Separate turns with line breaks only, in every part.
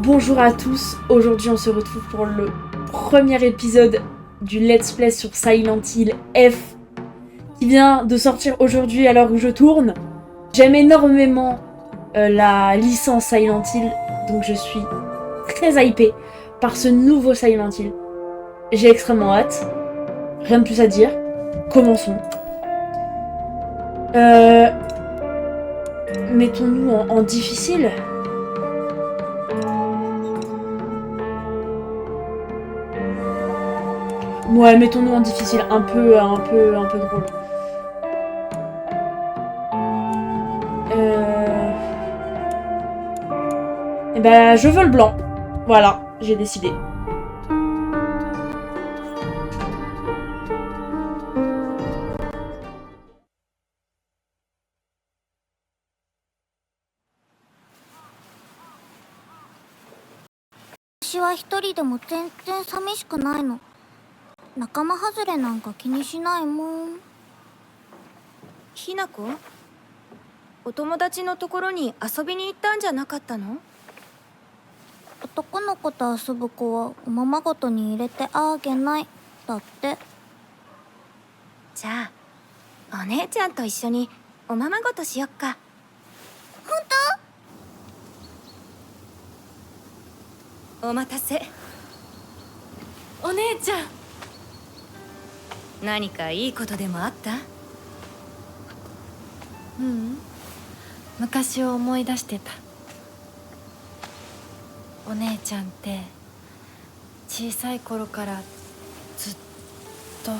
Bonjour à tous, aujourd'hui on se retrouve pour le premier épisode du Let's Play sur Silent Hill F qui vient de sortir aujourd'hui à l'heure où je tourne. J'aime énormément la licence Silent Hill, donc je suis très hypée par ce nouveau Silent Hill. J'ai extrêmement hâte, rien de plus à dire, commençons. Mettons-nous en difficile. Ouais, mettons-nous en difficile, un peu drôle. Eh ben, je veux le blanc. Voilà, j'ai décidé.
私は一人でも全然寂しくないの。仲間外れなんか気にしないもん。
ひなこ、お友達のところに遊びに行ったんじゃなかったの？
男の子と遊ぶ子はおままごとに入れてあげないだって。
じゃあお姉ちゃんと一緒におままごとしよっか。
本
お待たせ。お姉ちゃん、何かいいことでもあった？
ううん、昔を思い出してた。お姉ちゃんって小さい頃からずっと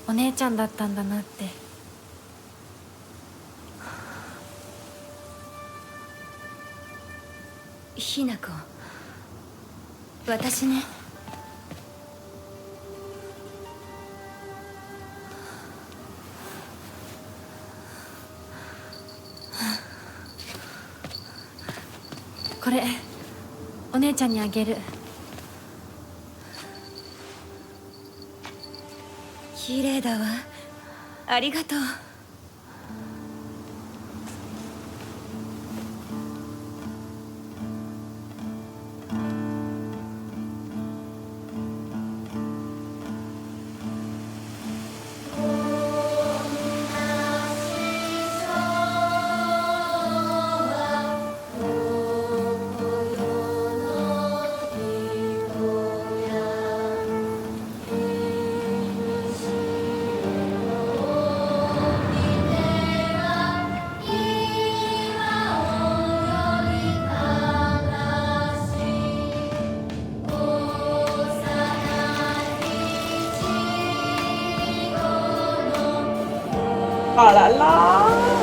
お姉ちゃんだったんだなって。
ひなこ、私ね、
これお姉ちゃんにあげる。
綺麗だわ。ありがとう。
Oh là là!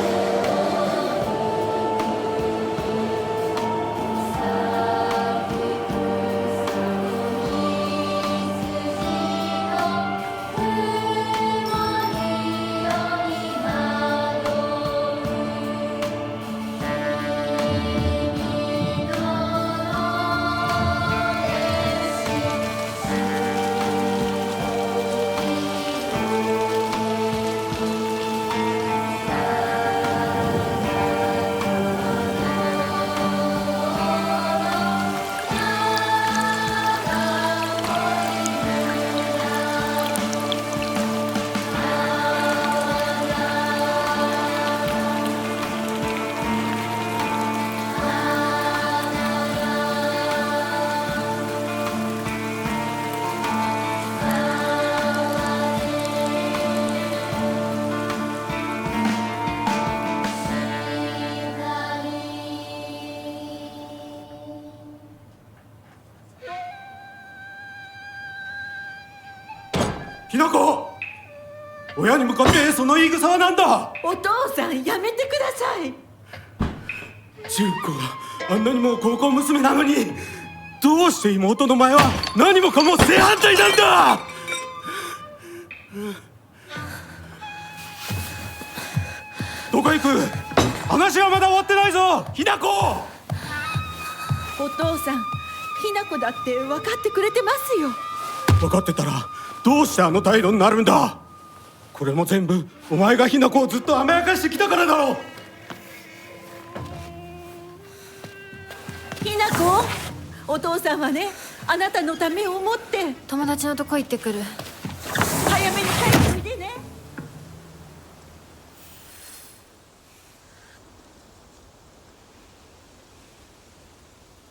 ひなこ、親に向かってその言い草は何だ。
お父さん、やめてください。
純子があんなにも高校娘なのに、どうして妹の前は何もかも正反対なんだ。どこ行く？話はまだ終わってないぞ、ひなこ。
お父さん、ひなこだって分かってくれてますよ。
分かってたらどうしてあの態度になるんだ。これも全部お前がひなこをずっと甘やかしてきたからだろう。
ひなこ、お父さんはね、あなたのためを思って
友達のとこ行ってくる。
早めに帰っておいでね。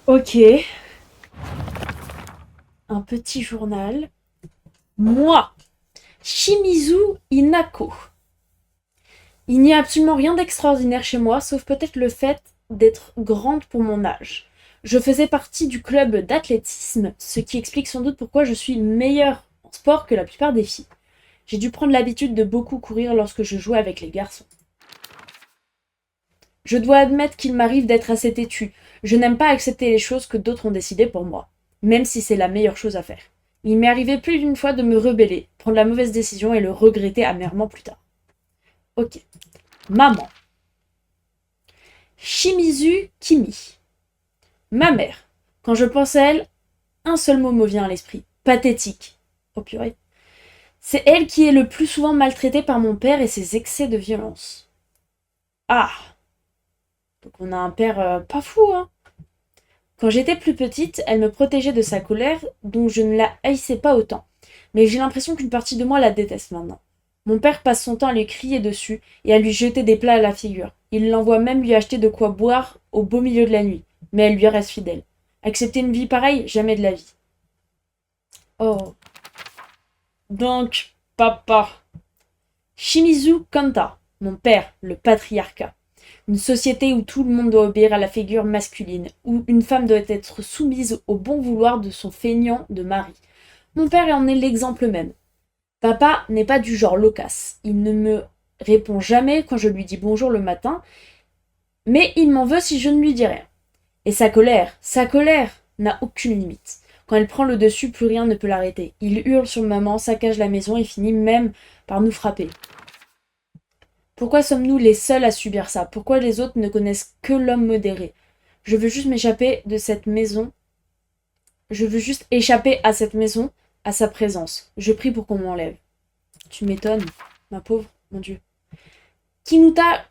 Ok. Un petit journal. Moi, Shimizu Inako. Il n'y a absolument rien d'extraordinaire chez moi, sauf peut-être le fait d'être grande pour mon âge. Je faisais partie du club d'athlétisme, ce qui explique sans doute pourquoi je suis meilleure en sport que la plupart des filles. J'ai dû prendre l'habitude de beaucoup courir lorsque je jouais avec les garçons. Je dois admettre qu'il m'arrive d'être assez têtue. Je n'aime pas accepter les choses que d'autres ont décidées pour moi, même si c'est la meilleure chose à faire. Il m'est arrivé plus d'une fois de me rebeller, prendre la mauvaise décision et le regretter amèrement plus tard. Ok. Maman. Shimizu Kimi. Ma mère. Quand je pense à elle, un seul mot me vient à l'esprit. Pathétique. Oh purée. C'est elle qui est le plus souvent maltraitée par mon père et ses excès de violence. Ah. Donc on a un père pas fou, hein. Quand j'étais plus petite, elle me protégeait de sa colère, donc je ne la haïssais pas autant. Mais j'ai l'impression qu'une partie de moi la déteste maintenant. Mon père passe son temps à lui crier dessus et à lui jeter des plats à la figure. Il l'envoie même lui acheter de quoi boire au beau milieu de la nuit. Mais elle lui reste fidèle. Accepter une vie pareille, jamais de la vie. Oh. Donc, papa. Shimizu Kanta, mon père, le patriarcat. Une société où tout le monde doit obéir à la figure masculine, où une femme doit être soumise au bon vouloir de son feignant de mari. Mon père en est l'exemple même. Papa n'est pas du genre loquace. Il ne me répond jamais quand je lui dis bonjour le matin, mais il m'en veut si je ne lui dis rien. Et sa colère n'a aucune limite. Quand elle prend le dessus, plus rien ne peut l'arrêter. Il hurle sur maman, saccage la maison et finit même par nous frapper. Pourquoi sommes-nous les seuls à subir ça? Pourquoi les autres ne connaissent que l'homme modéré? Je veux juste m'échapper de cette maison. Je veux juste échapper à cette maison, à sa présence. Je prie pour qu'on m'enlève. Tu m'étonnes, ma pauvre, mon Dieu. Kinuta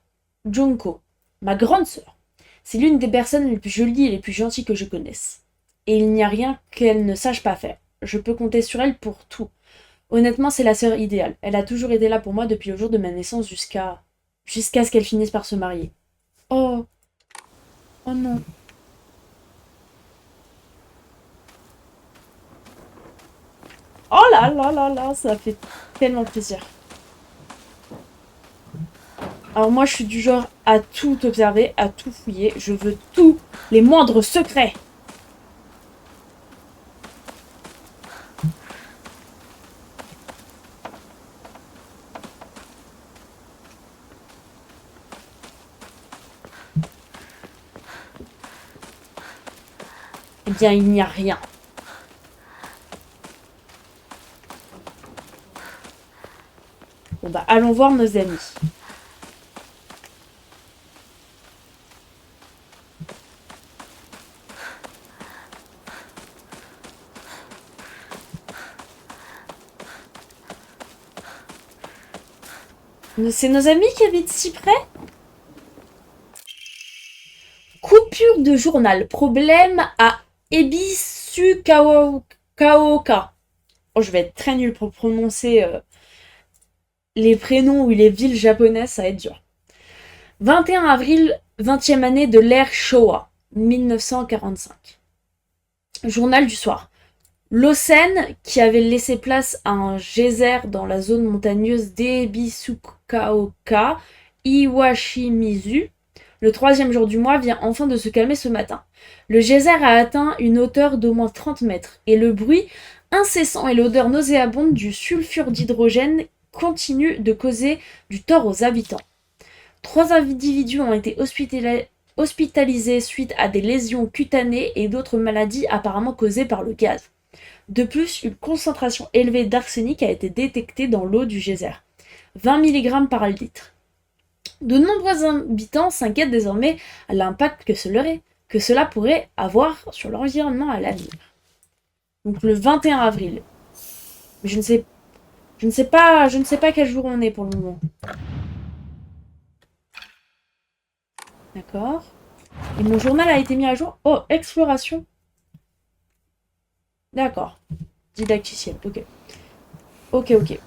Junko, ma grande sœur. C'est l'une des personnes les plus jolies et les plus gentilles que je connaisse. Et il n'y a rien qu'elle ne sache pas faire. Je peux compter sur elle pour tout. Honnêtement, c'est la sœur idéale. Elle a toujours été là pour moi depuis le jour de ma naissance jusqu'à ce qu'elle finisse par se marier. Oh. Oh non. Oh là là là là, ça fait tellement plaisir. Alors moi, je suis du genre à tout observer, à tout fouiller. Je veux tous les moindres secrets. Eh bien, il n'y a rien. Bon bah, allons voir nos amis. C'est nos amis qui habitent si près? Coupure de journal. Problème à Ebisukaoka. Oh, je vais être très nulle pour prononcer les prénoms ou les villes japonaises, ça va être dur. 21 avril, 20e année de l'ère Showa, 1945. Journal du soir. Lōsen, qui avait laissé place à un geyser dans la zone montagneuse d'Ebisukaoka, Iwashimizu, le 3e jour du mois, vient enfin de se calmer ce matin. Le geyser a atteint une hauteur d'au moins 30 mètres, et le bruit incessant et l'odeur nauséabonde du sulfure d'hydrogène continuent de causer du tort aux habitants. 3 individus ont été hospitalisés suite à des lésions cutanées et d'autres maladies apparemment causées par le gaz. De plus, une concentration élevée d'arsenic a été détectée dans l'eau du geyser, 20 mg par litre. De nombreux habitants s'inquiètent désormais à l'impact que cela pourrait avoir sur l'environnement à l'avenir. Donc le 21 avril. Je ne sais pas quel jour on est pour le moment. D'accord. Et mon journal a été mis à jour. Oh, exploration. D'accord. Didacticiel, ok. Ok, ok.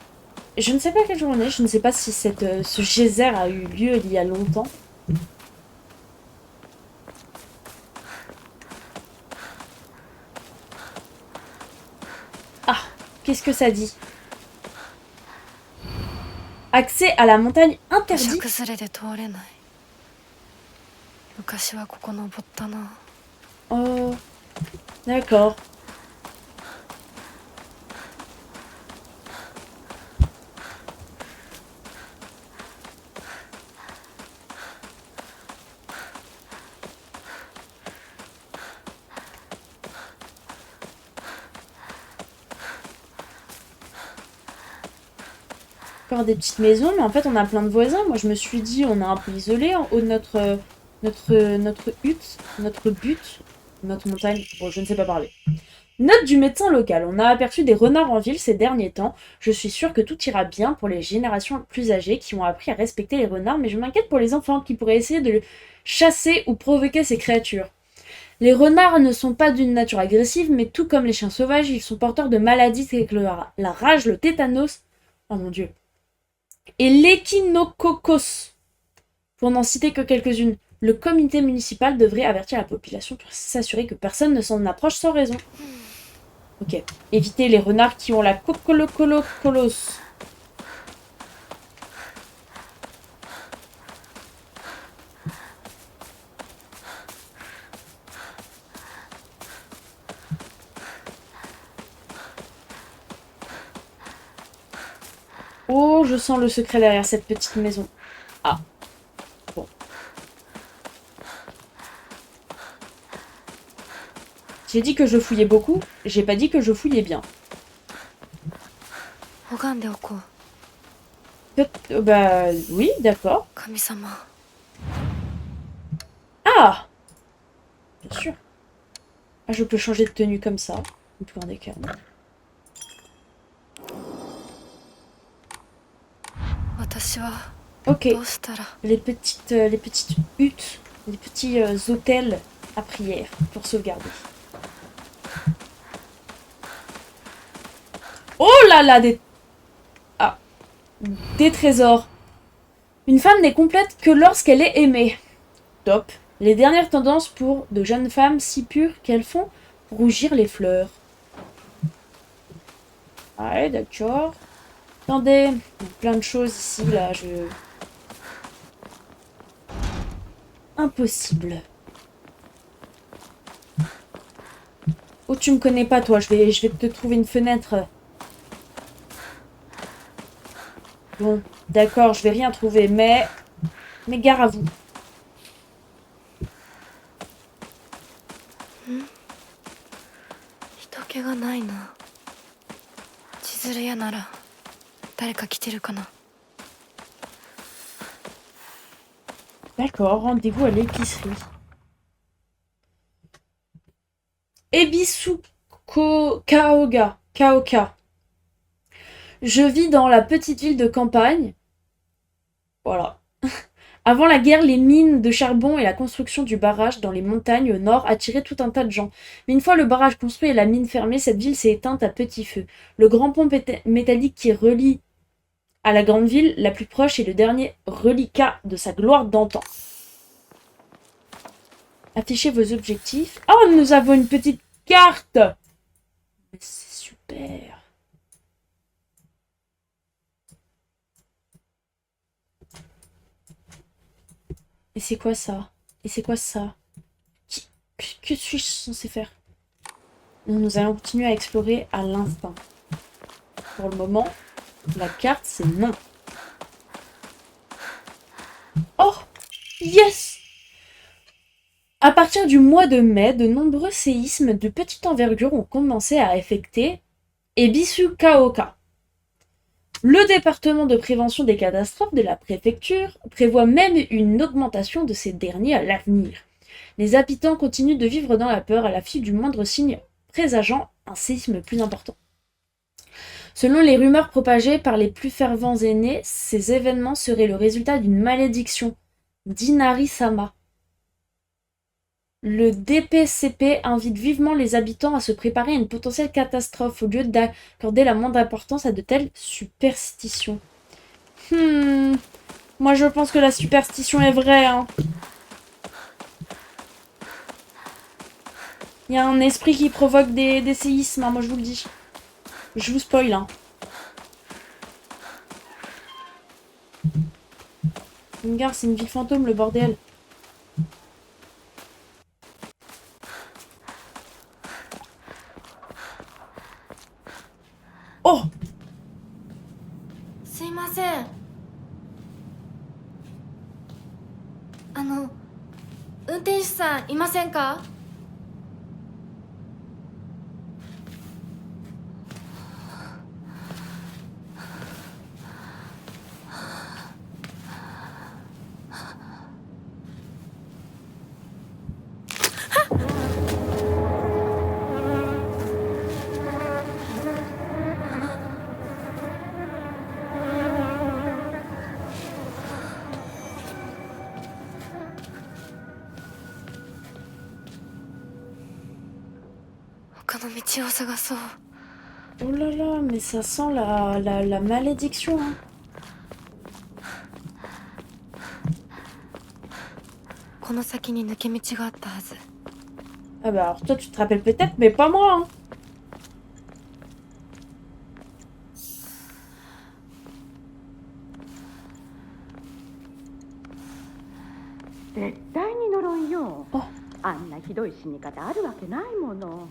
Je ne sais pas quel jour on est, je ne sais pas si ce geyser a eu lieu il y a longtemps. Ah, qu'est-ce que ça dit? Accès à la montagne
土砂
interdit.
崩れで通れない。昔はここ登ったな。
Oh, d'accord. Encore des petites maisons, mais en fait on a plein de voisins. Moi je me suis dit on est un peu isolé en haut de notre hutte, notre butte, notre montagne. Bon, je ne sais pas parler. Note du médecin local. On a aperçu des renards en ville ces derniers temps. Je suis sûre que tout ira bien pour les générations plus âgées qui ont appris à respecter les renards, mais je m'inquiète pour les enfants qui pourraient essayer de chasser ou provoquer ces créatures. Les renards ne sont pas d'une nature agressive, mais tout comme les chiens sauvages, ils sont porteurs de maladies telles que la rage, le tétanos, oh mon dieu, et l'échinococcus. Pour n'en citer que quelques-unes, le comité municipal devrait avertir la population pour s'assurer que personne ne s'en approche sans raison. Ok. Évitez les renards qui ont la cocolocolos. Oh, je sens le secret derrière cette petite maison. Ah. Bon. J'ai dit que je fouillais beaucoup, j'ai pas dit que je fouillais bien.
拝んでおこう。
Bah oui, d'accord.
神様。
Ah! Bien sûr. Ah, je peux changer de tenue comme ça. Au plus grand des cas. Ok. Les petites huttes, les petits hôtels à prière pour sauvegarder. Oh là là, des trésors. Une femme n'est complète que lorsqu'elle est aimée. Top. Les dernières tendances pour de jeunes femmes si pures qu'elles font rougir les fleurs. Ouais, d'accord. Attendez, il y a plein de choses ici, là, Impossible. Oh, tu me connais pas, toi, je vais te trouver une fenêtre. Bon, d'accord, je vais rien trouver, mais gare à vous. D'accord, rendez-vous à l'épicerie. Ebisuko Kaoka. Je vis dans la petite ville de campagne. Voilà. Avant la guerre, les mines de charbon et la construction du barrage dans les montagnes au nord attiraient tout un tas de gens. Mais une fois le barrage construit et la mine fermée, cette ville s'est éteinte à petit feu. Le grand pont métallique qui relie à la grande ville, la plus proche, est le dernier reliquat de sa gloire d'antan. Affichez vos objectifs. Oh, nous avons une petite carte! Mais c'est super. Et c'est quoi ça? Et c'est quoi ça? Que suis-je censé faire? Nous allons continuer à explorer à l'instinct. Pour le moment, la carte, c'est non. Oh! Yes! À partir du mois de mai, de nombreux séismes de petite envergure ont commencé à affecter Ebisukaoka. Le département de prévention des catastrophes de la préfecture prévoit même une augmentation de ces derniers à l'avenir. Les habitants continuent de vivre dans la peur à l'affût du moindre signe présageant un séisme plus important. Selon les rumeurs propagées par les plus fervents aînés, ces événements seraient le résultat d'une malédiction d'Inari-sama. Le DPCP invite vivement les habitants à se préparer à une potentielle catastrophe au lieu d'accorder la moindre importance à de telles superstitions. Moi je pense que la superstition est vraie, hein. Il y a un esprit qui provoque des séismes, hein, moi je vous le dis. Je vous spoil, hein. Une gare, c'est une ville fantôme, le bordel. Oh!
すいません。運転手さんいませんか？他の道を探そう。
Oh là là, mais ça sent la malédiction, hein.
この先に抜け道があったはず。
Ah bah alors toi tu te rappelles peut-être, mais pas moi, hein.
絶対に乗ろんよ。
あ
あんなひどい死に方あるわけないもの。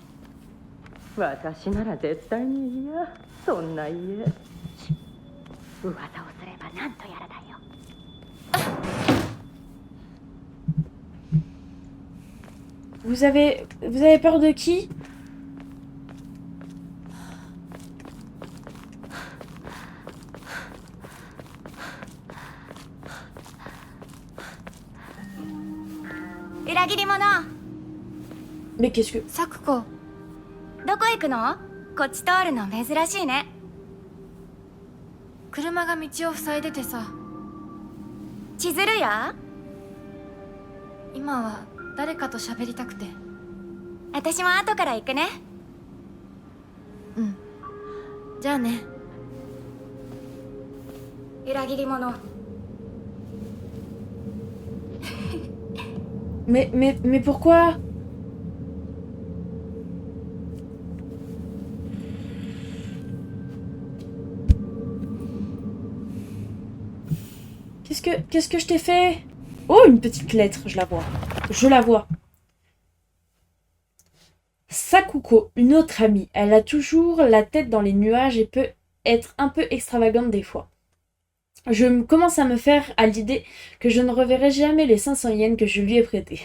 私なら絶対に嫌。そんな家。噂をすればなんとやらだよ。
Vous avez peur de qui? Mais qu'est-ce que...
サクコ、
どこ行くの？こっち通るの珍しいね。
車が道を塞いでてさ。
千鶴や？
今は誰かと喋りたくて。
私も後から行くね。
うん。じゃあね。
裏切り者。
Mais pourquoi? Qu'est-ce que je t'ai fait? Oh, une petite lettre, je la vois. Je la vois. Sakuko, une autre amie. Elle a toujours la tête dans les nuages et peut être un peu extravagante des fois. Je commence à me faire à l'idée que je ne reverrai jamais les 500 yens que je lui ai prêtés.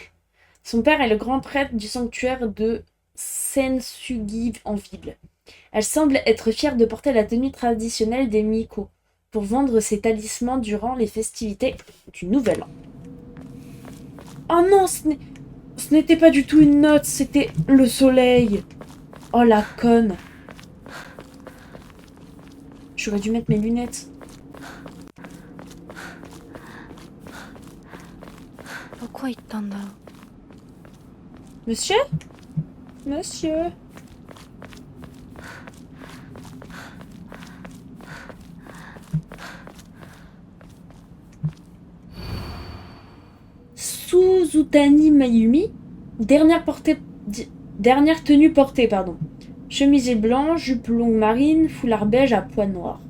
Son père est le grand prêtre du sanctuaire de Sensugi en ville. Elle semble être fière de porter la tenue traditionnelle des Miko pour vendre ses talismans durant les festivités du Nouvel An. Oh non, ce n'était pas du tout une note, c'était le soleil. Oh la conne. J'aurais dû mettre mes lunettes.
どこ行ったんだろう。
Monsieur? Monsieur? Suzutani Mayumi, dernière tenue portée, pardon. Chemisier blanc, jupe longue marine, foulard beige à pois noirs.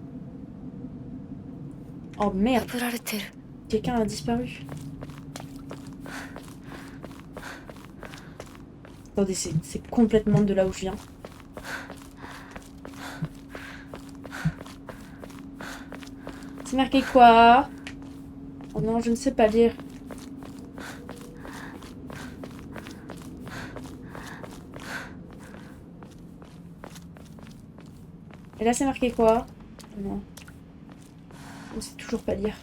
Oh merde,
破られてる。
quelqu'un a disparu. Attendez, c'est complètement de là où je viens. C'est marqué quoi? Oh non, je ne sais pas lire. Et là, c'est marqué quoi? Non. Je ne sais toujours pas lire.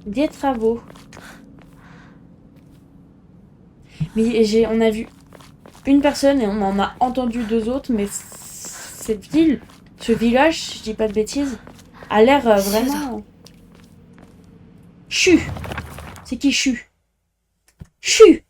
Des travaux. Mais on a vu une personne et on en a entendu deux autres, mais cette ville, ce village, si je dis pas de bêtises, a l'air vraiment... Chu. C'est qui Chu? Chu.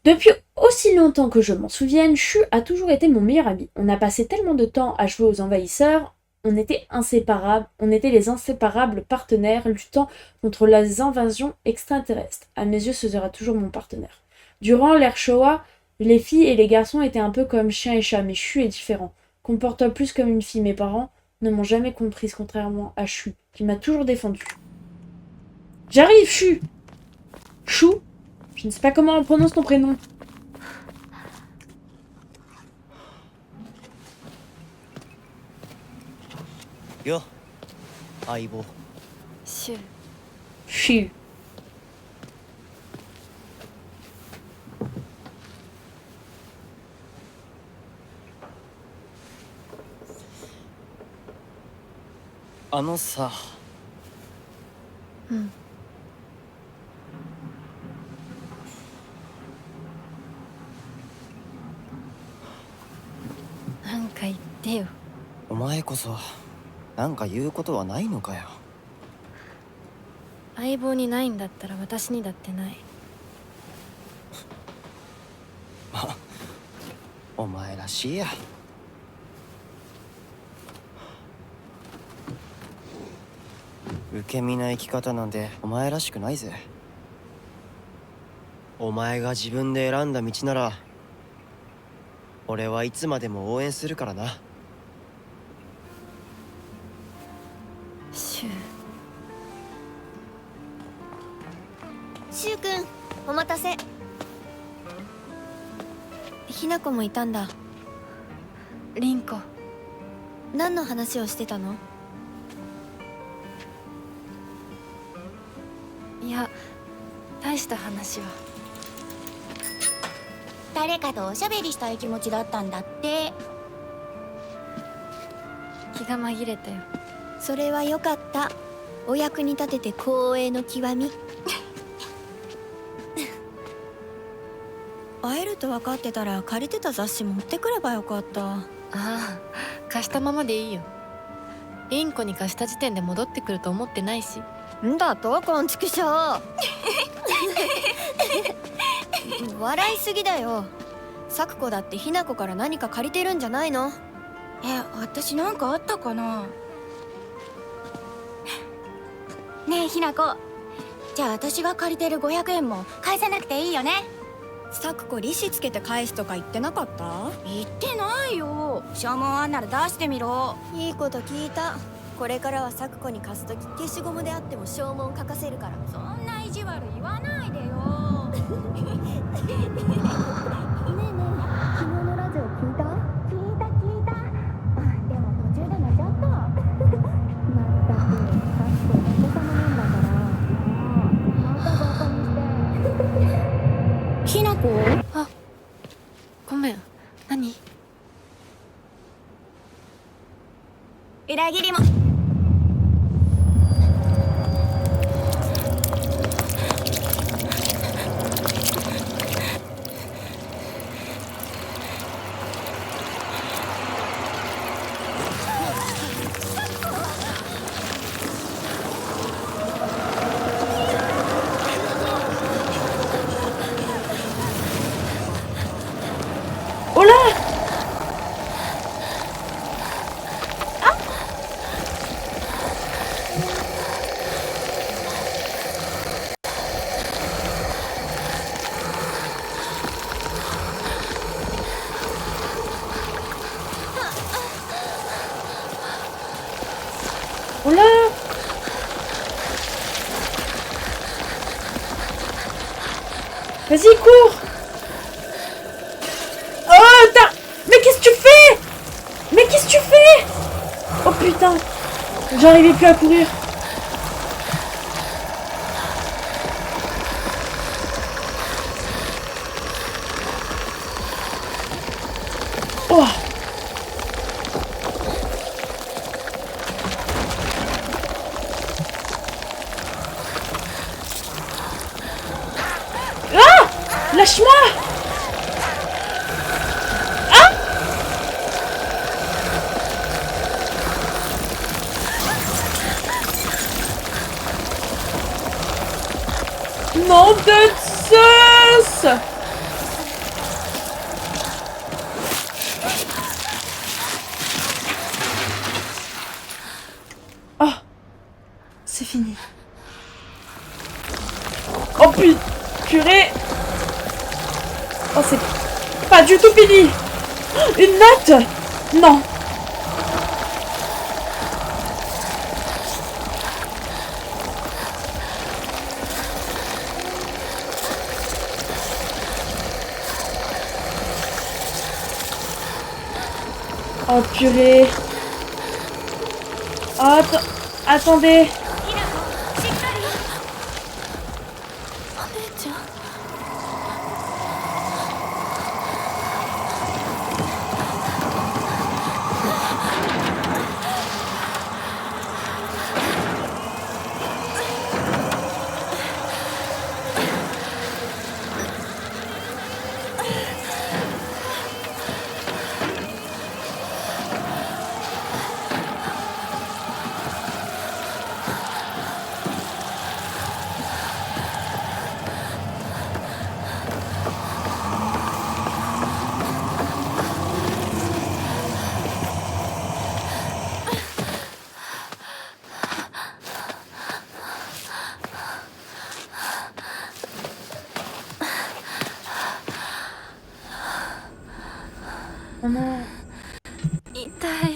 Depuis aussi longtemps que je m'en souvienne, Chu a toujours été mon meilleur ami. On a passé tellement de temps à jouer aux envahisseurs, on était inséparables, on était les inséparables partenaires luttant contre les invasions extraterrestres. À mes yeux, ce sera toujours mon partenaire. Durant l'ère Showa, les filles et les garçons étaient un peu comme chien et chat, mais Chu est différent. Comporte-toi plus comme une fille. Mes parents ne m'ont jamais comprise, contrairement à Chu, qui m'a toujours défendue. J'arrive, Chu. Chou. Je ne sais pas comment on prononce ton prénom.
Yo, Aibo.
シュウ
Chu.
Sa.
うんなんか言ってよ。
お前こそなんか言うことはないのかよ。
相棒にないんだったら私にだってない。
お前らしいや。受け身な生き方なんてお前らしくないぜ。お前が自分で選んだ道なら俺はいつまでも応援するからな。
シュウ
シュウ君、お待たせ。ひなこもいたんだ。
リンコ、
何の話をしてたの？
いや大した話は。
誰かとおしゃべりしたい気持ちだったんだって。
気が紛れたよ。
それはよかった。お役に立てて光栄の極み。会えると分かってたら借りてた雑誌持ってくればよかった。
ああ、貸したままでいいよ。リンコに貸した時点で戻ってくると思ってないし。
んだとこんちくしょう。笑いすぎだよ。サクコだってひなこから何か借りてるんじゃないの？私なんかあったかな。ねえひなこ、じゃあ私が借りてる500円も返さなくていいよね。サクコ利子つけて返すとか言ってなかった？言ってないよ。消耗あんなら出してみろ。いいこと聞いた。これからはサクコに貸すとき消しゴムであっても消耗書かせるから。そんな意地悪言わないでよ。ねえねえ、昨日のラジオ聞いた？聞いた。でも途中で寝ちゃった。まったくサクコお子様なんだから。またバカにして。ひなこ？
あ、ごめん。何？
裏切りも。
Oh là! Oh là! Vas-y, cours! Oh, mais qu'est-ce que tu fais? Mais qu'est-ce que tu fais? Oh putain! J'arrivais plus à courir. Oh! Ah! Lâche-moi! Nom de Zeus! Oh, c'est fini. Oh purée! Oh, c'est pas du tout fini! Une note! Non! Oh purée! Oh, attendez!
痛い。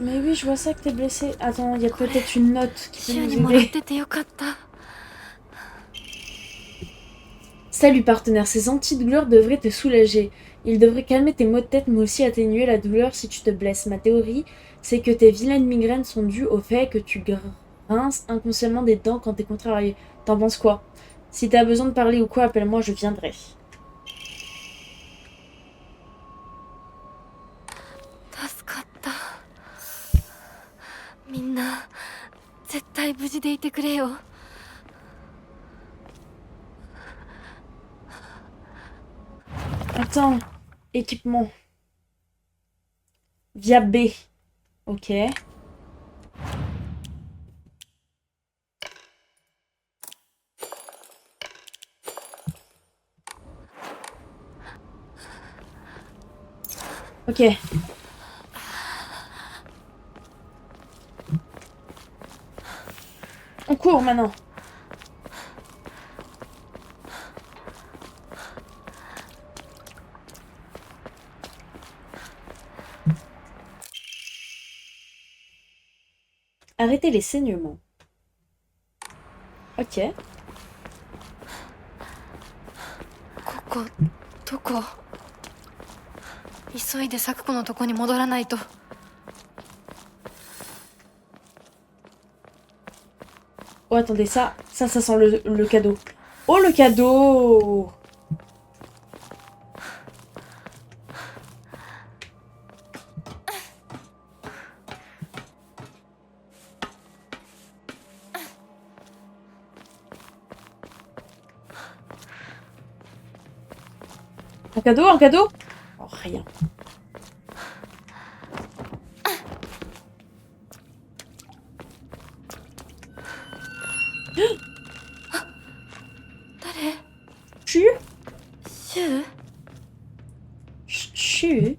Mais oui, je vois ça que t'es blessé. Attends, il y a peut-être une note qui
シュ
peut
に
nous
もらっ
aider.
ててよかった。
Salut partenaire, ces antidouleurs devraient te soulager. Ils devraient calmer tes maux de tête mais aussi atténuer la douleur si tu te blesses. Ma théorie, c'est que tes vilaines migraines sont dues au fait que tu grinces inconsciemment des dents quand t'es contrarié. T'en penses quoi? Si t'as besoin de parler ou quoi, appelle-moi, je viendrai.
助かった。みんな絶対無事でいてくれよ。
Attends, équipement. Via B. Ok. Ok. On court maintenant. Arrêtez les saignements. Ok.
ここどこ？急いで咲子のとこに戻らないと。
Oh, attendez, ça sent le cadeau. Oh, le cadeau! Un cadeau, un cadeau? Oh, rien. Chu?
シュウ？
Chu?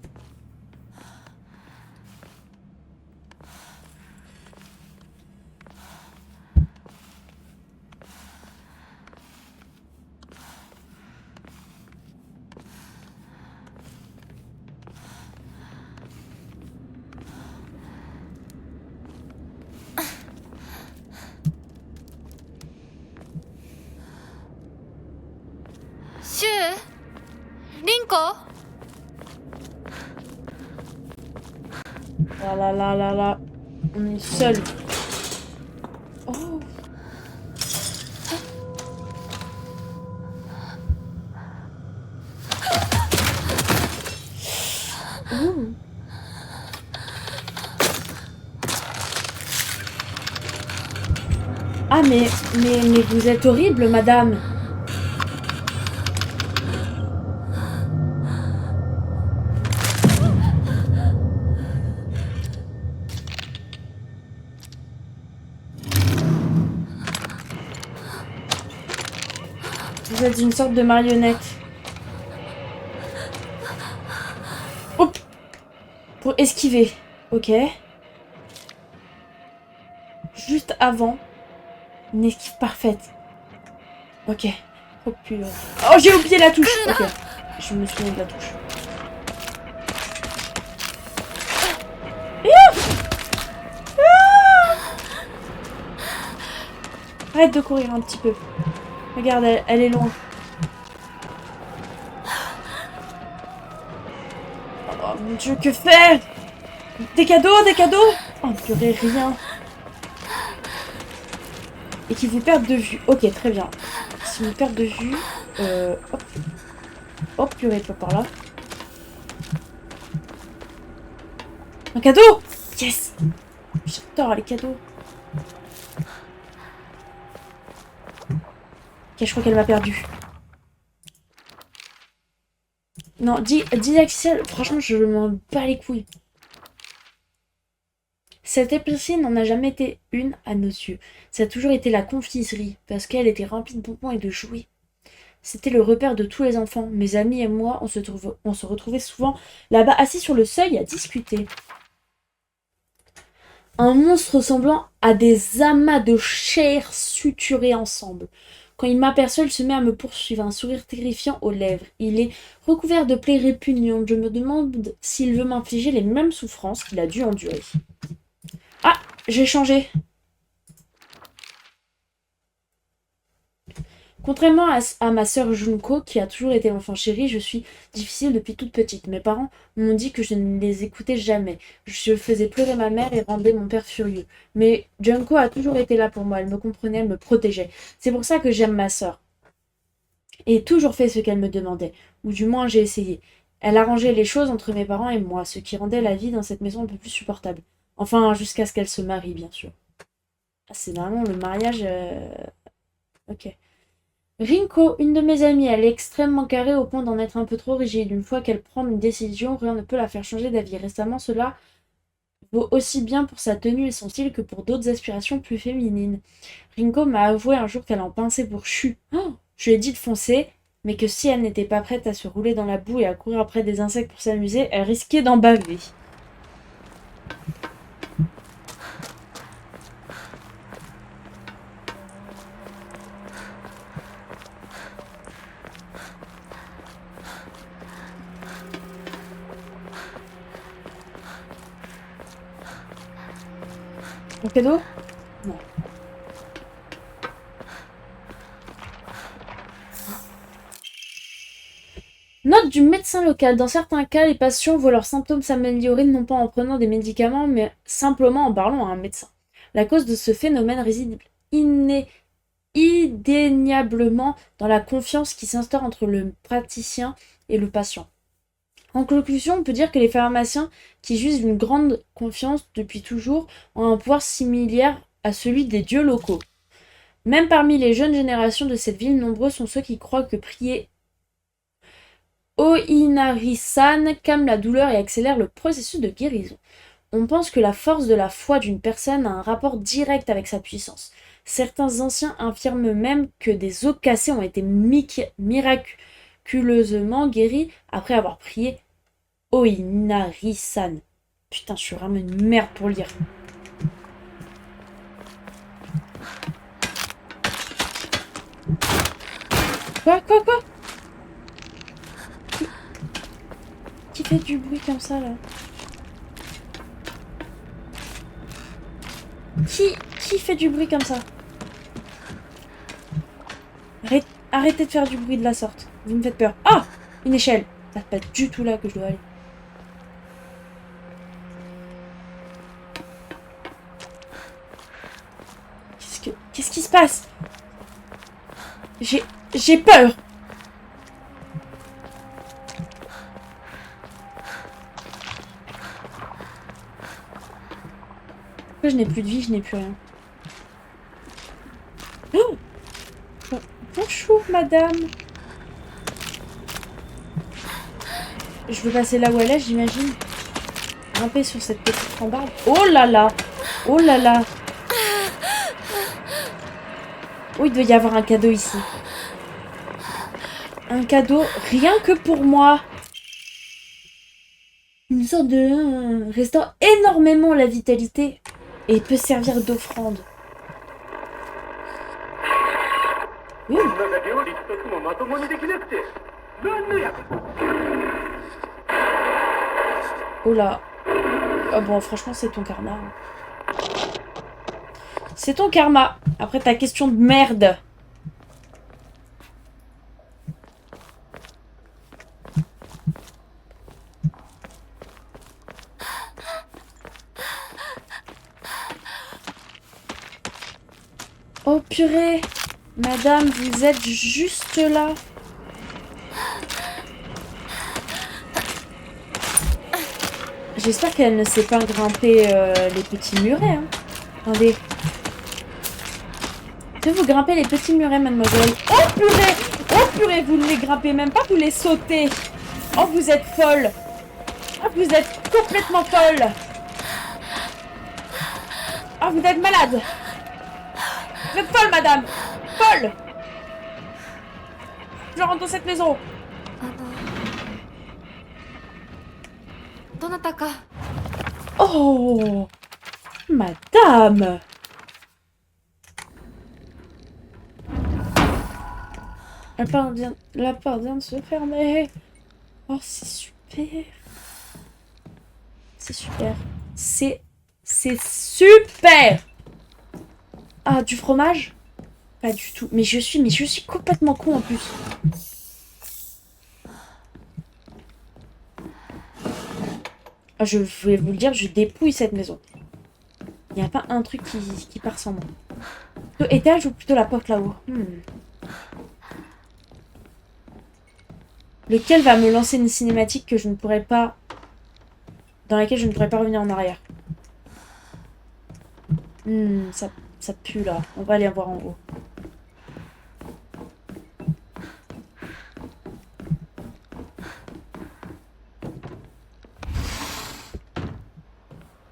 Là là là là là. On est seul. Oh. Ouh. Ah mais vous êtes horrible, madame. Vous êtes une sorte de marionnette. Hop! Pour esquiver. Ok. Juste avant. Une esquive parfaite. Ok. Oh, purée. Oh, j'ai oublié la touche. Ok. Je me souviens de la touche. Arrête de courir un petit peu. Regarde, elle est loin. Oh mon dieu, que faire? Des cadeaux, des cadeaux? Oh purée, rien. Et qui vous perdent de vue. Ok, très bien. Si vous perdent de vue... hop. Hop, purée, pas par là. Un cadeau! Yes! J'adore les cadeaux. Ok, je crois qu'elle m'a perdu. Non, dis Axel, franchement, je m'en bats les couilles. Cette épicerie n'en a jamais été une à nos yeux. Ça a toujours été la confiserie, parce qu'elle était remplie de bonbons et de jouets. C'était le repère de tous les enfants. Mes amis et moi, on se retrouvait souvent là-bas, assis sur le seuil à discuter. Un monstre ressemblant à des amas de chair suturés ensemble. Quand il m'aperçoit, il se met à me poursuivre, un sourire terrifiant aux lèvres. Il est recouvert de plaies répugnantes. Je me demande s'il veut m'infliger les mêmes souffrances qu'il a dû endurer. Ah, j'ai changé. Contrairement à ma sœur Junko, qui a toujours été l'enfant chéri, je suis difficile depuis toute petite. Mes parents m'ont dit que je ne les écoutais jamais. Je faisais pleurer ma mère et rendais mon père furieux. Mais Junko a toujours été là pour moi. Elle me comprenait, elle me protégeait. C'est pour ça que j'aime ma sœur. Et toujours fait ce qu'elle me demandait. Ou du moins, j'ai essayé. Elle arrangeait les choses entre mes parents et moi, ce qui rendait la vie dans cette maison un peu plus supportable. Enfin, jusqu'à ce qu'elle se marie, bien sûr. Ah, c'est vraiment le mariage... Ok. Rinko, une de mes amies, elle est extrêmement carrée au point d'en être un peu trop rigide. Une fois qu'elle prend une décision, rien ne peut la faire changer d'avis. Récemment, cela vaut aussi bien pour sa tenue et son style que pour d'autres aspirations plus féminines. Rinko m'a avoué un jour qu'elle en pinçait pour Chu. Oh, je lui ai dit de foncer, mais que si elle n'était pas prête à se rouler dans la boue et à courir après des insectes pour s'amuser, elle risquait d'en baver. Mon cadeau? Non. Note du médecin local. Dans certains cas, les patients voient leurs symptômes s'améliorer non pas en prenant des médicaments, mais simplement en parlant à un médecin. La cause de ce phénomène réside indéniablement dans la confiance qui s'instaure entre le praticien et le patient. En conclusion, on peut dire que les pharmaciens, qui jouissent d'une grande confiance depuis toujours, ont un pouvoir similaire à celui des dieux locaux. Même parmi les jeunes générations de cette ville, nombreux sont ceux qui croient que prier Oinari-san calme la douleur et accélère le processus de guérison. On pense que la force de la foi d'une personne a un rapport direct avec sa puissance. Certains anciens affirment même que des os cassés ont été miraculeusement guéris après avoir prié Oinari-san. Putain, je suis vraiment une merde pour lire. Quoi Qui fait du bruit comme ça, là? Qui fait du bruit comme ça? Arrêtez de faire du bruit de la sorte. Vous me faites peur. Ah! Une échelle. C'est pas du tout là que je dois aller. Qu'est-ce qui se passe? J'ai peur. Pourquoi je n'ai plus de vie, je n'ai plus rien. Oh! Bonjour, madame. Je veux passer là où elle est, j'imagine. Grimper sur cette petite rambarde. Oh là là! Oh là là! Oh, il doit y avoir un cadeau ici. Un cadeau rien que pour moi. Une sorte de... restaure énormément la vitalité et peut servir d'offrande. Ouh. Oh là. Ah bon, franchement, c'est ton karma. C'est ton karma. Après ta question de merde. Oh purée. Madame, vous êtes juste là. J'espère qu'elle ne sait pas grimper les petits murets. Hein. Attendez. Vous grimpez les petits murets, mademoiselle. Oh purée! Oh purée, vous ne les grimpez même pas, vous les sautez. Oh, vous êtes folle. Oh, vous êtes complètement folle. Oh, vous êtes malade. Vous êtes folle, madame. Folle. Je rentre dans cette maison.
どなたか
Oh, madame. La porte vient de se fermer. Oh, c'est super. C'est super. C'est super. Ah, du fromage? Pas du tout. Mais je suis complètement con en plus. Ah, je voulais vous le dire, je dépouille cette maison. Il n'y a pas un truc qui part sans moi. Plutôt étage ou plutôt la porte là-haut? Lequel va me lancer une cinématique que je ne pourrais pas... dans laquelle je ne pourrais pas revenir en arrière? Ça pue là. On va aller voir en haut.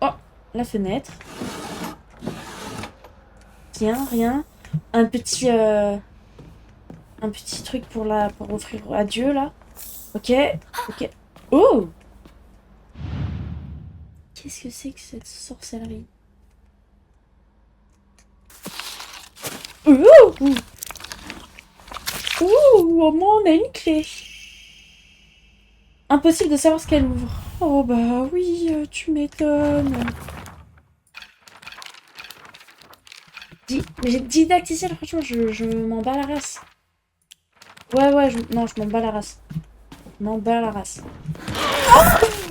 Oh, la fenêtre. Tiens, rien. Un petit truc pour offrir à Dieu là. Ok, ok. Oh! Qu'est-ce que c'est que cette sorcellerie? Ouh! Ouh! Au moins on a une clé. Impossible de savoir ce qu'elle ouvre. Oh bah oui, tu m'étonnes. Didacticiel, franchement, je m'en bats la race. Ouais, non, je m'en bats la race. Je m'en bats la race. Oh!